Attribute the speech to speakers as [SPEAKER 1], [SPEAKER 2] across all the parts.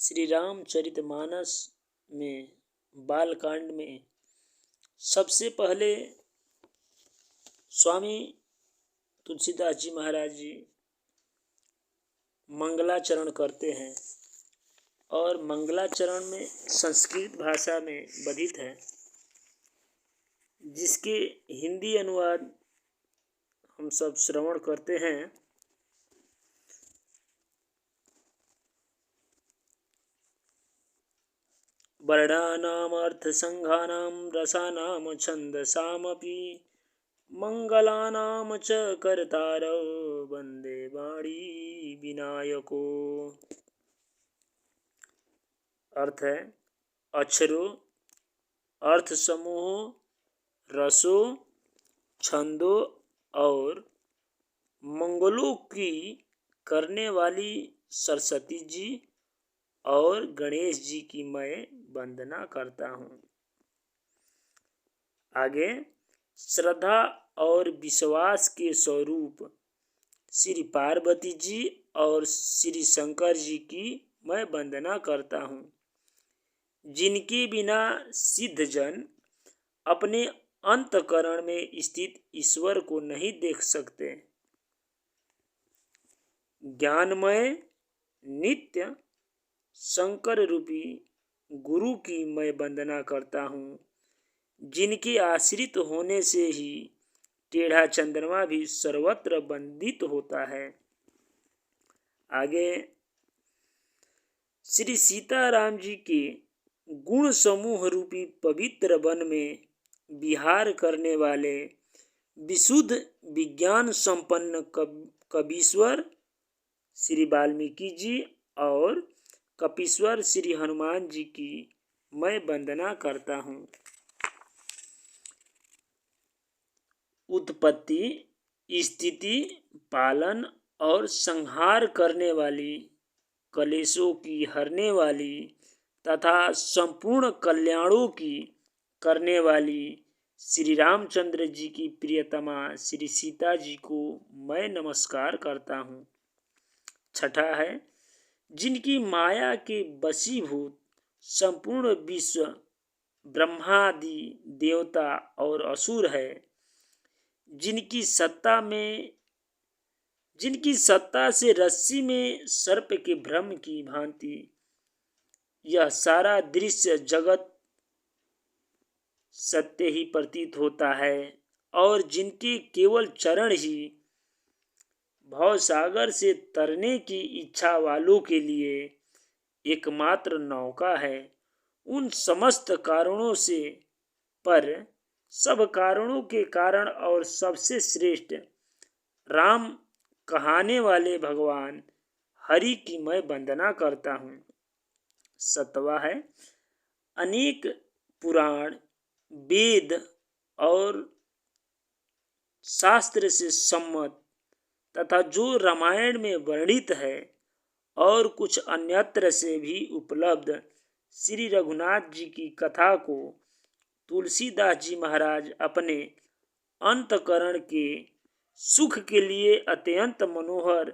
[SPEAKER 1] श्री रामचरितमानस में बालकांड में सबसे पहले स्वामी तुलसीदास जी महाराज जी मंगलाचरण करते हैं और मंगलाचरण में संस्कृत भाषा में बधित है, जिसके हिंदी अनुवाद हम सब श्रवण करते हैं। वर्णानामर्थसंघानां रसानां छन्दसामपि मंगलानां च कर्तारौ वन्दे वाणी विनायको। अर्थ है अक्षरों, अर्थ समूह, रसों, छंदों और मंगलों की करने वाली सरस्वती जी और गणेश जी की मैं वंदना करता हूँ। आगे श्रद्धा और विश्वास के स्वरूप श्री पार्वती जी और श्री शंकर जी की मैं वंदना करता हूँ, जिनके बिना सिद्ध जन अपने अंतकरण में स्थित ईश्वर को नहीं देख सकते। ज्ञानमय नित्य शंकर रूपी गुरु की मैं वंदना करता हूँ, जिनके आश्रित होने से ही टेढ़ा चंद्रमा भी सर्वत्र वंदित होता है। आगे श्री सीताराम जी के गुण समूह रूपी पवित्र वन में विहार करने वाले विशुद्ध विज्ञान संपन्न कवीश्वर श्री वाल्मीकि जी और कपीश्वर श्री हनुमान जी की मैं वंदना करता हूँ। उत्पत्ति, स्थिति, पालन और संहार करने वाली, कलेशों की हरने वाली तथा संपूर्ण कल्याणों की करने वाली श्री रामचंद्र जी की प्रियतमा श्री सीता जी को मैं नमस्कार करता हूँ। छठा है जिनकी माया के वशीभूत संपूर्ण विश्व ब्रह्मादि देवता और असुर है, जिनकी सत्ता से रस्सी में सर्प के भ्रम की भांति यह सारा दृश्य जगत सत्य ही प्रतीत होता है और जिनके केवल चरण ही भवसागर से तरने की इच्छा वालों के लिए एकमात्र नौका है। उन समस्त कारणों से पर सब कारणों के कारण और सबसे श्रेष्ठ राम कहाने वाले भगवान हरि की मैं वंदना करता हूँ। सतवा है अनेक पुराण, वेद और शास्त्र से सम्मत तथा जो रामायण में वर्णित है और कुछ अन्यत्र से भी उपलब्ध श्री रघुनाथ जी की कथा को तुलसीदास जी महाराज अपने अंतकरण के सुख के लिए अत्यंत मनोहर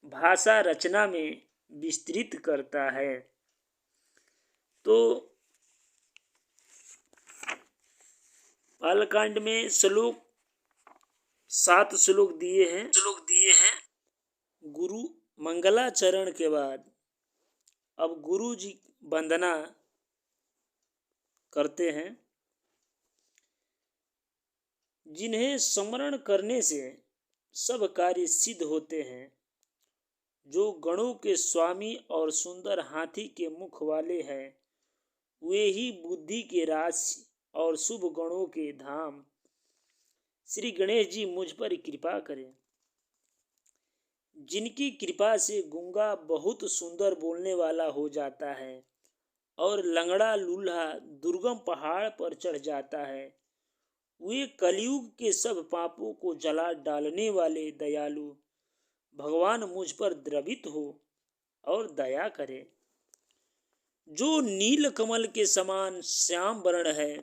[SPEAKER 1] भाषा रचना में विस्तृत करता है। तो बालकांड में 7 श्लोक दिए हैं। गुरु मंगलाचरण के बाद अब गुरु जी वंदना करते हैं, जिन्हें स्मरण करने से सब कार्य सिद्ध होते हैं, जो गणों के स्वामी और सुंदर हाथी के मुख वाले हैं, वे ही बुद्धि के राशि और शुभ गणों के धाम। श्री गणेश जी मुझ पर कृपा करें, जिनकी कृपा से गूंगा बहुत सुंदर बोलने वाला हो जाता है और लंगड़ा लूल्हा दुर्गम पहाड़ पर चढ़ जाता है। वे कलयुग के सब पापों को जला डालने वाले दयालु भगवान मुझ पर द्रवित हो और दया करे। जो नील कमल के समान श्याम वर्ण है,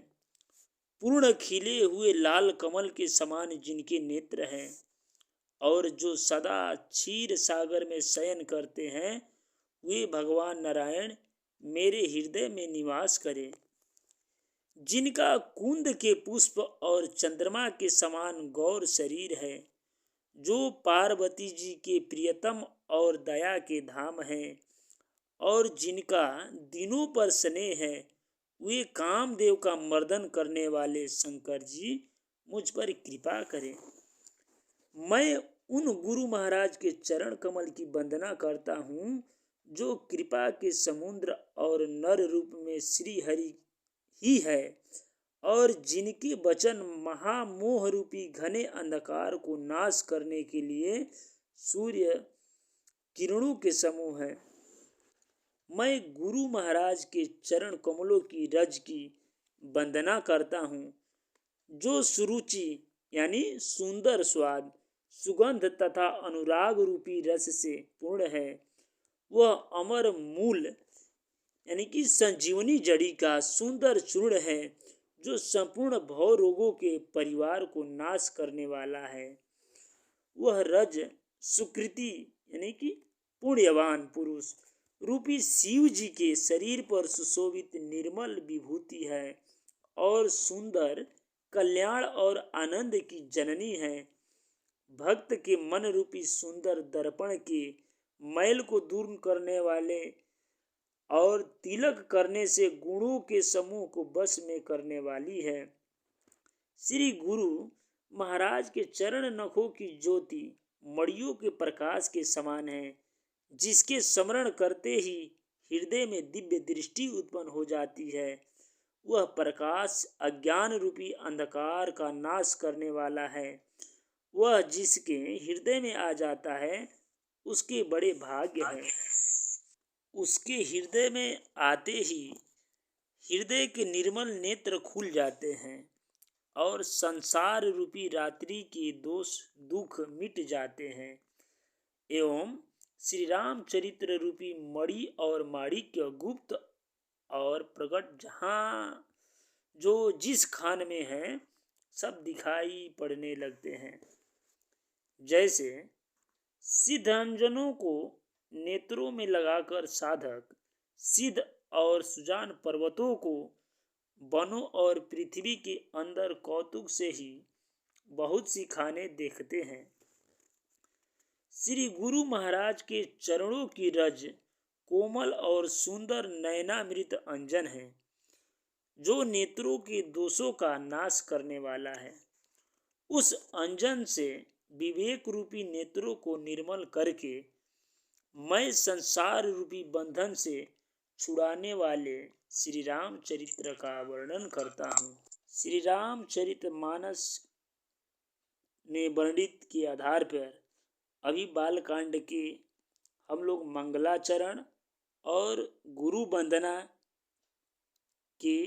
[SPEAKER 1] पूर्ण खिले हुए लाल कमल के समान जिनके नेत्र हैं और जो सदा क्षीर सागर में शयन करते हैं, वे भगवान नारायण मेरे हृदय में निवास करें। जिनका कुंद के पुष्प और चंद्रमा के समान गौर शरीर है, जो पार्वती जी के प्रियतम और दया के धाम हैं, और जिनका दिनों पर स्नेह है, वे कामदेव का मर्दन करने वाले शंकर जी मुझ पर कृपा करें। मैं उन गुरु महाराज के चरण कमल की वंदना करता हूँ, जो कृपा के समुद्र और नर रूप में श्री हरि ही है, और जिनके वचन महामोह रूपी घने अंधकार को नाश करने के लिए सूर्य किरणों के समूह है। मैं गुरु महाराज के चरण कमलों की रज की वंदना करता हूँ, जो सुरुचि यानी सुंदर स्वाद, सुगंध तथा अनुराग रूपी रस से पूर्ण है। वह अमर मूल यानी कि संजीवनी जड़ी का सुंदर चूर्ण है, जो संपूर्ण भव रोगों के परिवार को नाश करने वाला है। वह रज सुकृति यानी कि पुण्यवान पुरुष रूपी शिव जी के शरीर पर सुशोभित निर्मल विभूति है, और सुंदर कल्याण और आनंद की जननी है। भक्त के मन रूपी सुंदर दर्पण के मैल को दूर करने वाले और तिलक करने से गुणों के समूह को बस में करने वाली है। श्री गुरु महाराज के चरण नखों की ज्योति मड़ियों के प्रकाश के समान है, जिसके स्मरण करते ही हृदय में दिव्य दृष्टि उत्पन्न हो जाती है। वह प्रकाश अज्ञान रूपी अंधकार का नाश करने वाला है। वह जिसके हृदय में आ जाता है, उसके बड़े भाग्य है। उसके हृदय में आते ही हृदय के निर्मल नेत्र खुल जाते हैं, और संसार रूपी रात्रि के दोष दुख मिट जाते हैं, एवं श्री रामचरित्र रूपी मणि और माणिक्य गुप्त और प्रकट जहाँ जो जिस खान में है, सब दिखाई पड़ने लगते हैं। जैसे सिद्धांजनों को नेत्रों में लगाकर साधक सिद्ध और सुजान पर्वतों को वनों और पृथ्वी के अंदर कौतुक से ही बहुत सी खाने देखते हैं। श्री गुरु महाराज के चरणों की रज कोमल और सुंदर नयनामृत अंजन है, जो नेत्रों के दोषों का नाश करने वाला है। उस अंजन से विवेक रूपी नेत्रों को निर्मल करके मैं संसार रूपी बंधन से छुड़ाने वाले श्री रामचरित्र का वर्णन करता हूँ। श्री रामचरित मानस में वर्णित के आधार पर अभी बालकांड के हम लोग मंगलाचरण और गुरु वंदना के